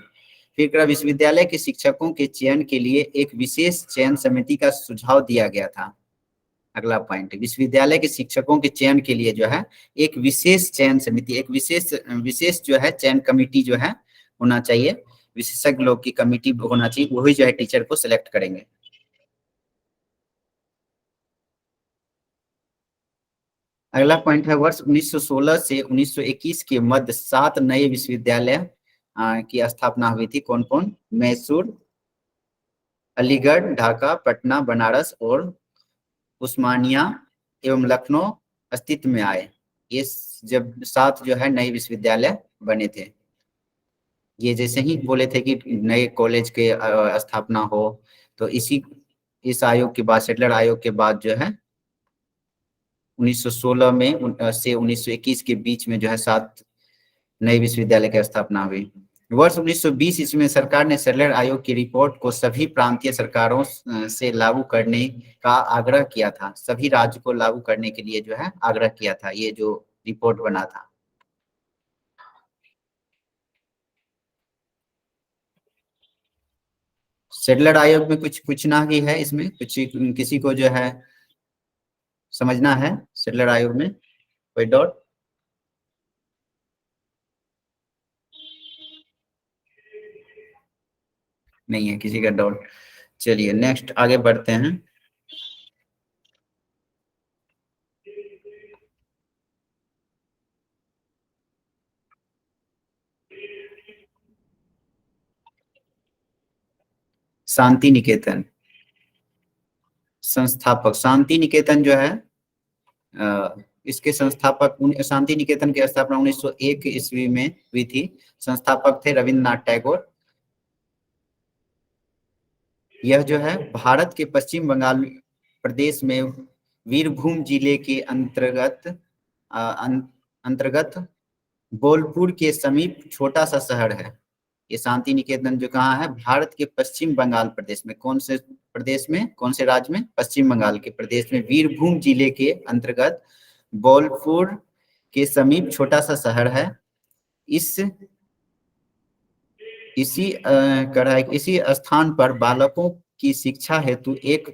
फिर कह रहा विश्वविद्यालय के शिक्षकों के चयन के लिए एक विशेष चयन समिति का सुझाव दिया गया था। अगला पॉइंट, विश्वविद्यालय के शिक्षकों के चयन के लिए जो है एक विशेष चयन समिति, एक विशेष जो है चयन कमेटी जो है होना चाहिए, विशेषज्ञ लोग की कमेटी होना चाहिए, वही जो है टीचर को सिलेक्ट करेंगे। अगला पॉइंट है, वर्ष 1916 से 1921 के मध्य 7 नए विश्वविद्यालय की स्थापना हुई थी। कौन कौन? मैसूर, अलीगढ़, ढाका, पटना, बनारस और उस्मानिया एवं लखनऊ अस्तित्व में आए। ये जब 7 जो है नए विश्वविद्यालय बने थे। ये जैसे ही बोले थे कि नए कॉलेज के स्थापना हो, तो इस आयोग के बाद, सेटलर आयोग के बाद जो है 1916 में से 1921 के बीच में जो है 7 नए विश्वविद्यालय की स्थापना हुई। वर्ष 1920 ईस्वी में सरकार ने सेटलर आयोग की रिपोर्ट को सभी प्रांतीय सरकारों से लागू करने का आग्रह किया था। सभी राज्य को लागू करने के लिए जो है आग्रह किया था, ये जो रिपोर्ट बना था। सेटलर आयोग में कुछ पूछना ही है, इसमें कुछ किसी को जो है समझना है सेटलर आयोग में, कोई डाउट? नहीं है किसी का डाउट। चलिए नेक्स्ट आगे बढ़ते हैं। शांति निकेतन संस्थापक, शांति निकेतन जो है इसके संस्थापक, शांति निकेतन की स्थापना 1901 ईस्वी में हुई थी। संस्थापक थे रविंद्रनाथ टैगोर। यह जो है भारत के पश्चिम बंगाल प्रदेश में वीरभूम जिले के अंतर्गत बोलपुर के समीप छोटा सा शहर है। ये शांति निकेतन जो कहाँ है, भारत के पश्चिम बंगाल प्रदेश में। कौन से प्रदेश में, कौन से राज्य में? पश्चिम बंगाल के प्रदेश में वीरभूम जिले के अंतर्गत बोलपुर के समीप छोटा सा शहर है। इसी स्थान पर बालकों की शिक्षा हेतु एक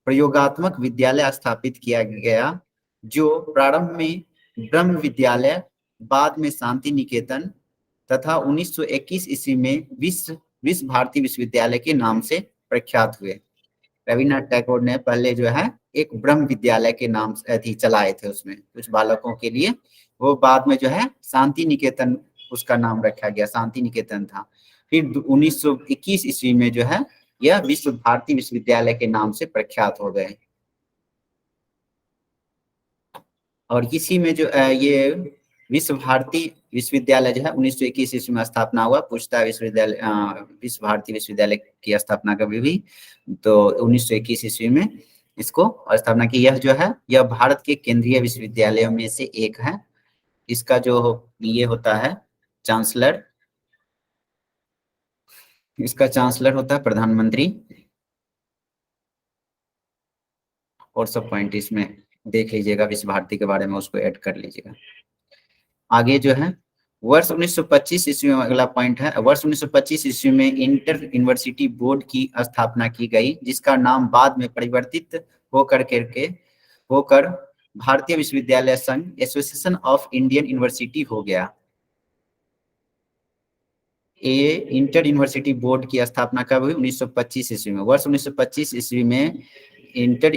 प्रयोगात्मक विद्यालय स्थापित किया गया, जो प्रारंभ में ब्रह्म विद्यालय, बाद में शांति निकेतन तथा 1921 ईस्वी में विश्व भारती विश्वविद्यालय के नाम से प्रख्यात हुए। रविन्द्रनाथ टैगोर ने पहले जो है एक ब्रह्म विद्यालय के नाम से चलाए थे, उसमें कुछ बालकों के लिए। वो बाद में जो है शांति निकेतन उसका नाम रखा गया, शांति निकेतन था। फिर 1921 ईस्वी में जो है यह विश्व भारती विश्वविद्यालय के नाम से प्रख्यात हो गए। और इसी में जो ये विश्व भारती विश्वविद्यालय जो है 1921 ईस्वी में स्थापना हुआ। पूछता है विश्वविद्यालय विश्व भारती विश्वविद्यालय की स्थापना कभी भी, तो 1921 ईस्वी में इसको स्थापना की। यह जो है यह भारत के केंद्रीय विश्वविद्यालयों में से एक है। इसका जो ये होता है चांसलर, इसका चांसलर होता है प्रधानमंत्री। और सब पॉइंट इसमें देख लीजिएगा विश्व भारती के बारे में, उसको ऐड कर लीजिएगा। आगे जो है वर्ष 1925 ईस्वी में अगला पॉइंट है, वर्ष 1925 ईस्वी में इंटर यूनिवर्सिटी बोर्ड की स्थापना की गई, जिसका नाम बाद में परिवर्तित होकर भारतीय विश्वविद्यालय संघ, एसोसिएशन ऑफ इंडियन यूनिवर्सिटी हो गया। इंटर यूनिवर्सिटी बोर्ड की स्थापना कब हुई? 1925 ईस्वी में। वर्ष 1925 ईस्वी में इंटर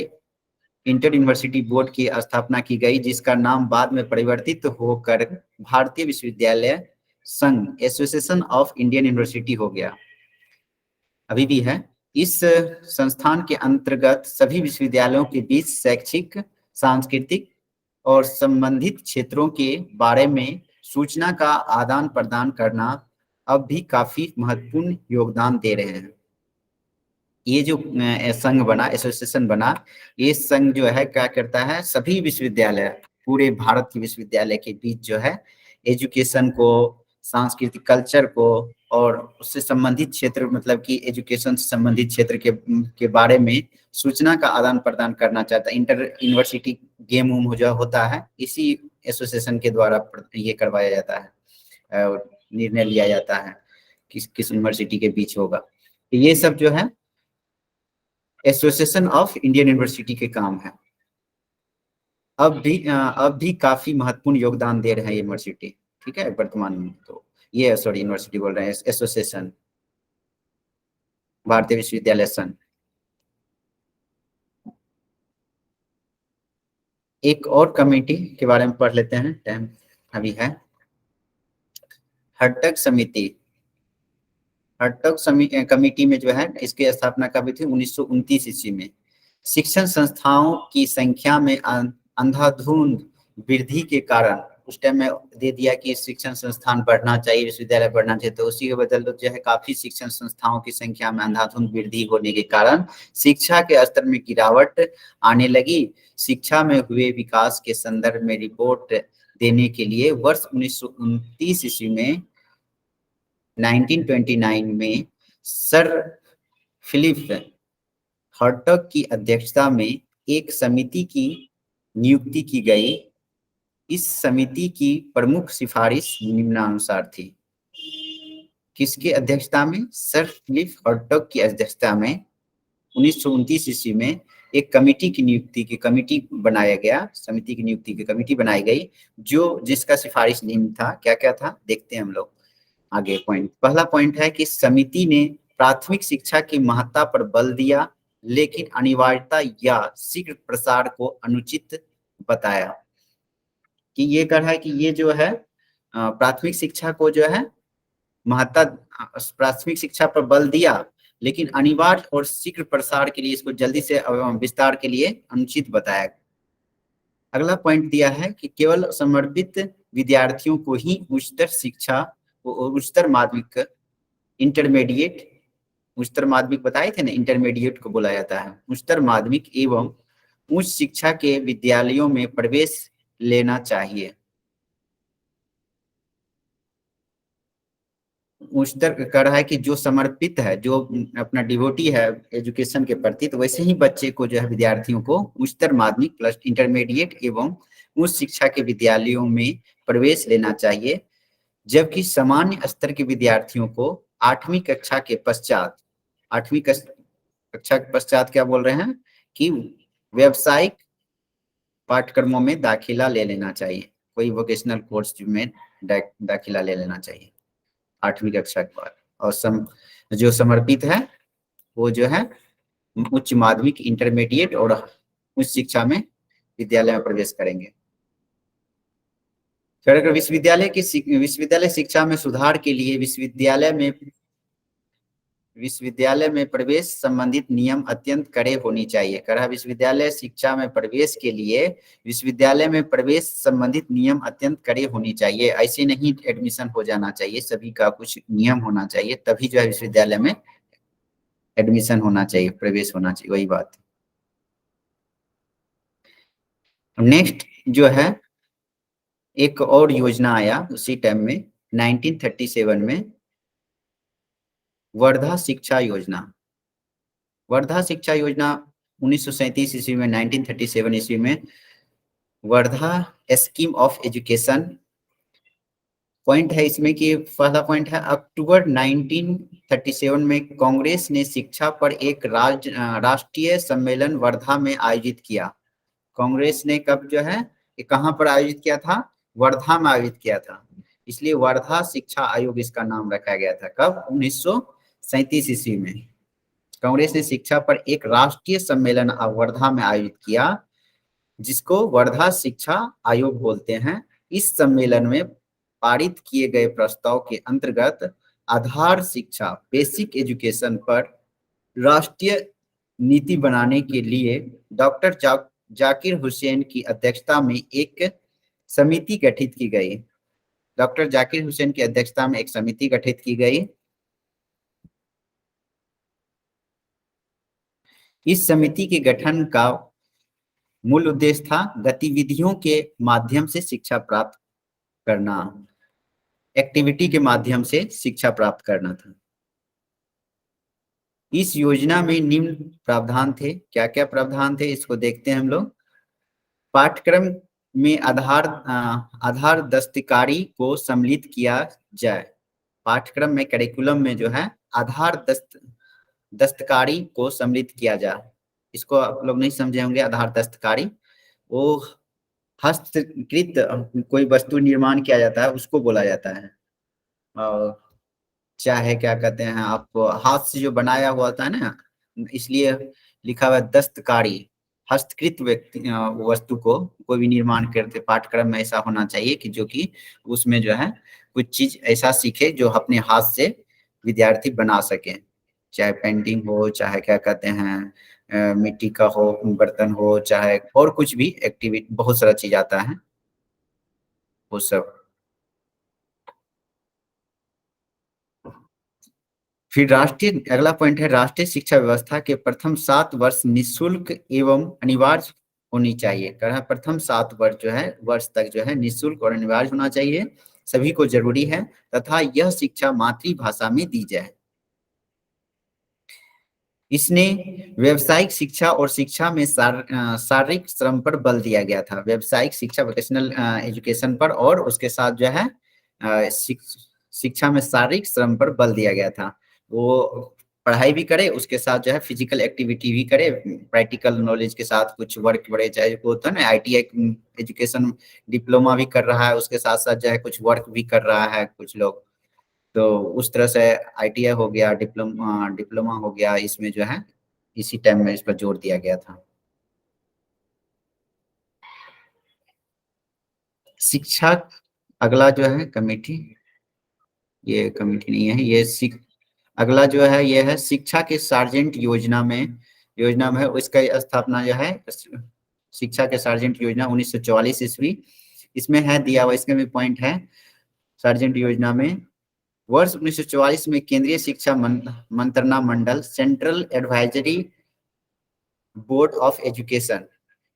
यूनिवर्सिटी बोर्ड की स्थापना की गई, जिसका नाम बाद में परिवर्तित होकर भारतीय विश्वविद्यालय संघ, एसोसिएशन ऑफ इंडियन यूनिवर्सिटी हो गया। अभी भी है। इस संस्थान के अंतर्गत सभी विश्वविद्यालयों के बीच शैक्षिक, सांस्कृतिक और संबंधित क्षेत्रों के बारे में सूचना का आदान प्रदान करना अब भी काफी महत्वपूर्ण योगदान दे रहे हैं। ये जो संघ बना, एसोसिएशन बना, ये संघ जो है क्या करता है, सभी विश्वविद्यालय, पूरे भारत के विश्वविद्यालय के बीच जो है एजुकेशन को, सांस्कृतिक कल्चर को और उससे संबंधित क्षेत्र, मतलब कि एजुकेशन से संबंधित क्षेत्र के बारे में सूचना का आदान प्रदान करना चाहता है। इंटर यूनिवर्सिटी गेम उम जो होता है, इसी एसोसिएशन के द्वारा ये करवाया जाता है और निर्णय लिया जाता है किस यूनिवर्सिटी के बीच होगा। तो ये सब जो है एसोसिएशन ऑफ इंडियन यूनिवर्सिटी के काम है। अब भी काफी महत्वपूर्ण योगदान दे रहे हैं यूनिवर्सिटी, ठीक है, वर्तमान में। तो ये सॉरी यूनिवर्सिटी बोल रहे हैं, एसोसिएशन, भारतीय विश्वविद्यालय संघ। एक और कमेटी के बारे में पढ़ लेते हैं, टाइम अभी है। हर्टग समिति, हर्टग कमेटी में जो है इसकी स्थापना कब हुई थी? 1929 ईस्वी में। शिक्षण संस्थाओं की संख्या में अंधाधुंध वृद्धि के कारण, उस टाइम में दे दिया कि शिक्षण संस्थान बढ़ना चाहिए, विश्वविद्यालय बढ़ना चाहिए, तो उसी के बदल जो है काफी शिक्षण संस्थाओं की संख्या में अंधाधुंध वृद्धि होने के कारण शिक्षा के स्तर में गिरावट आने लगी। शिक्षा में हुए विकास के संदर्भ में रिपोर्ट देने के लिए वर्ष 1929 ईस्वी में 1929 में सर फिलिप हर्टग की अध्यक्षता में एक समिति की नियुक्ति की गई। इस समिति की प्रमुख सिफारिश निम्नानुसार थी। किसकी अध्यक्षता में? सर फिलिप हर्टग की अध्यक्षता में 1929 ईस्वी में एक कमेटी बनाया गया, समिति की नियुक्ति की कमेटी बनाई गई, जिसका सिफारिश निम्न था। क्या क्या था देखते हैं हम लोग आगे पॉइंट। पहला पॉइंट है कि समिति ने प्राथमिक शिक्षा की महत्ता पर बल दिया, लेकिन अनिवार्यता या शीघ्र प्रसार को अनुचित बताया। कि ये कहा है कि ये जो है प्राथमिक शिक्षा को जो है महत्ता, प्राथमिक शिक्षा पर बल दिया, लेकिन अनिवार्य और शीघ्र प्रसार के लिए, इसको जल्दी से विस्तार के लिए अनुचित बताया। अगला पॉइंट दिया है कि केवल समर्पित विद्यार्थियों को ही उच्चतर शिक्षा, उच्चतर माध्यमिक, इंटरमीडिएट, उच्चतर माध्यमिक बताए थे ना, इंटरमीडिएट को बोला जाता है, उच्चतर माध्यमिक एवं उच्च शिक्षा के विद्यालयों में प्रवेश लेना चाहिए। उच्चतर कर रहा है कि जो समर्पित है, जो अपना डिवोटी है एजुकेशन के प्रति, तो वैसे ही बच्चे को जो है, विद्यार्थियों को उच्चतर माध्यमिक प्लस इंटरमीडिएट एवं उच्च शिक्षा के विद्यालयों में प्रवेश लेना चाहिए, जबकि सामान्य स्तर के विद्यार्थियों को 8वीं कक्षा के पश्चात, 8वीं कक्षा के पश्चात क्या बोल रहे हैं कि व्यावसायिक पाठ्यक्रमों में दाखिला ले लेना चाहिए, कोई वोकेशनल कोर्स में दाखिला ले लेना चाहिए 8वीं कक्षा के बाद। और जो समर्पित है वो जो है उच्च माध्यमिक, इंटरमीडिएट और उच्च शिक्षा में विद्यालय में प्रवेश करेंगे। फिर अगर विश्वविद्यालय शिक्षा में सुधार के लिए विश्वविद्यालय में प्रवेश संबंधित नियम अत्यंत कड़े होनी चाहिए। कह रहा विश्वविद्यालय शिक्षा में प्रवेश के लिए विश्वविद्यालय में प्रवेश संबंधित नियम अत्यंत कड़े होनी चाहिए। ऐसे नहीं एडमिशन हो जाना चाहिए, सभी का कुछ नियम होना चाहिए, तभी जो है विश्वविद्यालय में एडमिशन होना चाहिए, प्रवेश होना चाहिए, वही बात। नेक्स्ट जो है एक और योजना आया उसी टाइम में 1937 में, वर्धा शिक्षा योजना। वर्धा शिक्षा योजना 1937 ईस्वी में, 1937 ईस्वी में Wardha scheme of education. Point है इसमें कि पहला पॉइंट है अक्टूबर 1937 में कांग्रेस ने शिक्षा पर एक राष्ट्रीय सम्मेलन वर्धा में आयोजित किया। कांग्रेस ने कब जो है कहाँ पर आयोजित किया था? वर्धा में आयोजित किया था, इसलिए वर्धा शिक्षा आयोग इसका नाम रखा गया था। कब? 1937 ईस्वी में कांग्रेस ने शिक्षा पर एक राष्ट्रीय सम्मेलन वर्धा में आयोजित किया, जिसको वर्धा शिक्षा आयोग बोलते हैं। इस सम्मेलन में पारित किए गए प्रस्ताव के अंतर्गत आधार शिक्षा, बेसिक एजुकेशन पर राष्ट्रीय नीति बनाने के लिए डॉक्टर जाकिर हुसैन की अध्यक्षता में एक समिति गठित की गई। डॉक्टर जाकिर हुसैन की अध्यक्षता में एक समिति गठित की गई। इस समिति के गठन का मूल उद्देश्य था गतिविधियों के माध्यम से शिक्षा प्राप्त करना, एक्टिविटी के माध्यम से शिक्षा प्राप्त करना था। इस योजना में निम्न प्रावधान थे। क्या क्या प्रावधान थे इसको देखते हैं हम लोग। पाठ्यक्रम में आधार दस्तकारी को सम्मिलित किया जाए। पाठ्यक्रम में, करिकुलम में जो है आधार दस्तकारी को सम्मिलित किया जाए। इसको आप लोग नहीं समझे होंगे। आधार दस्तकारी वो हस्तकृत कोई वस्तु निर्माण किया जाता है उसको बोला जाता है। और चाहे क्या कहते हैं आप, हाथ से जो बनाया हुआ होता है ना, इसलिए लिखा हुआ है दस्तकारी। हस्तकृत वस्तु को कोई भी निर्माण करते पाठ्यक्रम में ऐसा होना चाहिए कि जो कि उसमें जो है कुछ चीज ऐसा सीखे जो अपने हाथ से विद्यार्थी बना सके, चाहे पेंटिंग हो, चाहे क्या कहते हैं मिट्टी का हो, बर्तन हो, चाहे और कुछ भी एक्टिविटी, बहुत सारा चीज आता है वो सब। फिर अगला पॉइंट है राष्ट्रीय शिक्षा व्यवस्था के प्रथम 7 वर्ष निःशुल्क एवं अनिवार्य होनी चाहिए। प्रथम 7 वर्ष जो है वर्ष तक जो है निःशुल्क और अनिवार्य होना चाहिए, सभी को जरूरी है, तथा यह शिक्षा मातृभाषा में दी जाए। इसने व्यावसायिक शिक्षा और शिक्षा में शारीरिक श्रम पर बल दिया गया था। व्यावसायिक शिक्षा, वोकेशनल एजुकेशन पर, और उसके साथ जो है शिक्षा में शारीरिक श्रम पर बल दिया गया था। वो पढ़ाई भी करे, उसके साथ जो है फिजिकल एक्टिविटी भी करे, प्रैक्टिकल नॉलेज के साथ कुछ वर्क करे, चाहे वो होता है ना ITI एजुकेशन डिप्लोमा भी कर रहा है, उसके साथ साथ जो है कुछ वर्क भी कर रहा है कुछ लोग, तो उस तरह से ITI हो गया, डिप्लोमा हो गया, इसमें जो है इसी टाइम में इस पर जोर दिया गया था। शिक्षा अगला जो है कमेटी, ये कमेटी नहीं है, ये अगला जो है ये है शिक्षा के सार्जेंट योजना में उसका स्थापना जो है शिक्षा के सार्जेंट योजना 1944 ईस्वी। इसमें है दिया हुआ, इसमें भी पॉइंट है। सार्जेंट योजना में वर्ष 1944 में केंद्रीय शिक्षा मंत्रणा मंडल, central advisory board of education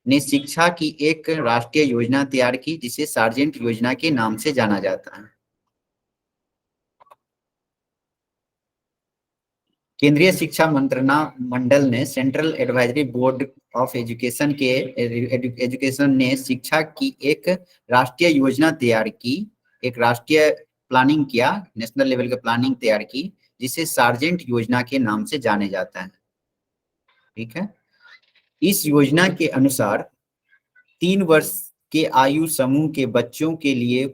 ने शिक्षा की एक राष्ट्रीय योजना तैयार की, जिसे सार्जेंट योजना के नाम से जाना जाता है। केंद्रीय शिक्षा मंत्रणा मंडल ने central advisory board of education के एजुकेशन ने शिक्षा की एक राष्ट्रीय योजना तैयार की, एक राष्ट्रीय प्लानिंग किया, नेशनल लेवल का प्लानिंग तैयार की, जिसे सार्जेंट योजना के नाम से जाने जाता है। ठीक है। इस योजना के अनुसार 3 वर्ष के आयु समूह के बच्चों के लिए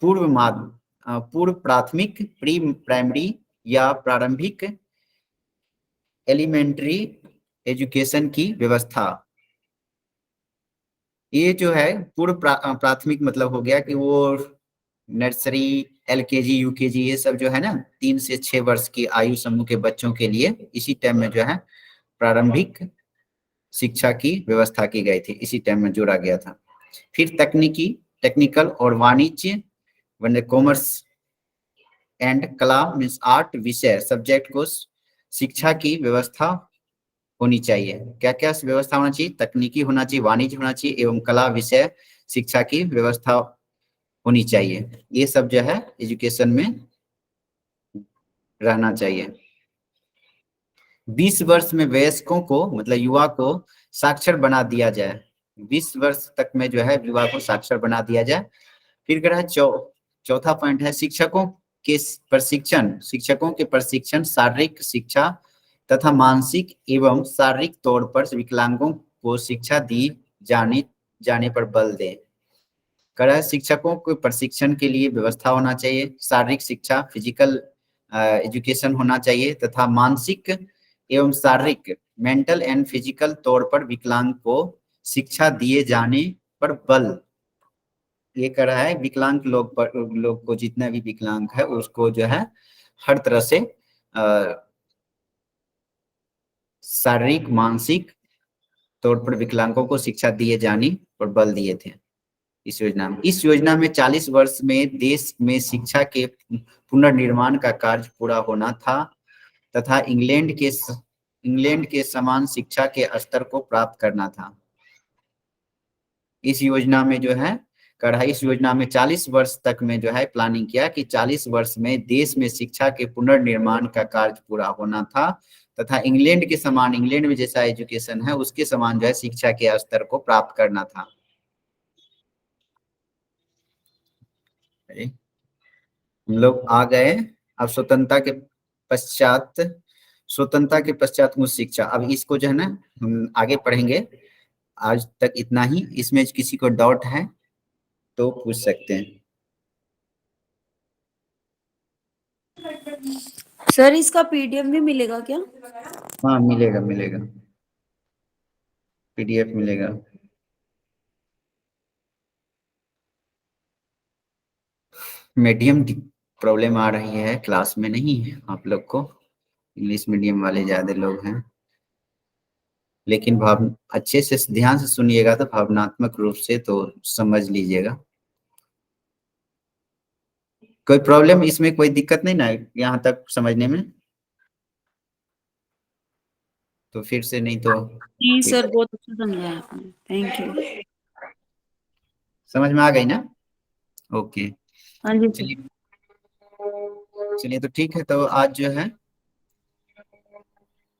पूर्व प्राथमिक, प्री प्राइमरी या प्रारंभिक एलिमेंट्री एजुकेशन की व्यवस्था। ये जो है प्राथमिक मतलब हो गया कि वो नर्सरी, एलकेजी, यूकेजी, ये सब जो है ना 3 से 6 वर्ष की आयु समूह के बच्चों के लिए इसी टाइम में जो है प्रारंभिक शिक्षा की व्यवस्था की गई थी, इसी टाइम में जोड़ा गया था। फिर टेक्निकल और वाणिज्य, कॉमर्स एंड कला मीन्स आर्ट विषय सब्जेक्ट को शिक्षा की व्यवस्था होनी चाहिए। क्या क्या व्यवस्था होना चाहिए? तकनीकी होना चाहिए, वाणिज्य होना चाहिए एवं कला विषय शिक्षा की व्यवस्था होनी चाहिए। ये सब जो है एजुकेशन में रहना चाहिए। 20 वर्ष में वयस्कों को मतलब युवा को साक्षर बना दिया जाए। 20 वर्ष तक में जो है युवा को साक्षर बना दिया जाए। फिर कह रहा है चौथा पॉइंट है शिक्षकों के प्रशिक्षण शारीरिक शिक्षा तथा मानसिक एवं शारीरिक तौर पर विकलांगों को शिक्षा दी जाने पर बल दें। कह रहा है शिक्षकों को प्रशिक्षण के लिए व्यवस्था होना चाहिए, शारीरिक शिक्षा फिजिकल एजुकेशन होना चाहिए तथा मानसिक एवं शारीरिक मेंटल एंड फिजिकल तौर पर विकलांग को शिक्षा दिए जाने पर बल। ये कर रहा है विकलांग लोग को जितना भी विकलांग है उसको जो है हर तरह से शारीरिक मानसिक तौर पर विकलांगों को शिक्षा दिए जाने पर बल दिए थे इस योजना में 40 वर्ष में देश में शिक्षा के पुनर्निर्माण का कार्य पूरा होना था तथा इंग्लैंड के समान शिक्षा के स्तर को प्राप्त करना था। इस योजना में जो है इस योजना में 40 वर्ष तक में जो है प्लानिंग किया कि 40 वर्ष में देश में शिक्षा के पुनर्निर्माण का कार्य पूरा होना था तथा इंग्लैंड में जैसा एजुकेशन है उसके समान जो है शिक्षा के स्तर को प्राप्त करना था। हम लोग आ गए अब स्वतंत्रता के पश्चात उच्च शिक्षा। अब इसको जो है ना हम आगे पढ़ेंगे। आज तक इतना ही। इसमें किसी को डाउट है तो पूछ सकते हैं। सर इसका पीडीएफ भी मिलेगा क्या? हाँ मिलेगा पीडीएफ मिलेगा। मीडियम प्रॉब्लम आ रही है क्लास में, नहीं आप लोग को इंग्लिश मीडियम वाले ज्यादा लोग हैं, लेकिन अच्छे से ध्यान से सुनिएगा तो भावनात्मक रूप से तो समझ लीजिएगा। कोई प्रॉब्लम इसमें, कोई दिक्कत नहीं ना यहाँ तक समझने में? तो फिर से नहीं तो जी सर बहुत अच्छा समझाया आपने, थैंक यू। समझ में आ गई ना? ओके हाँ जी सर। चलिए तो ठीक है। तो आज जो है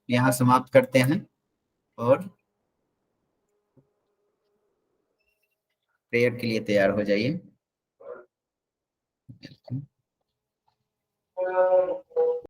यहाँ समाप्त करते हैं और प्रेयर के लिए तैयार हो जाइए।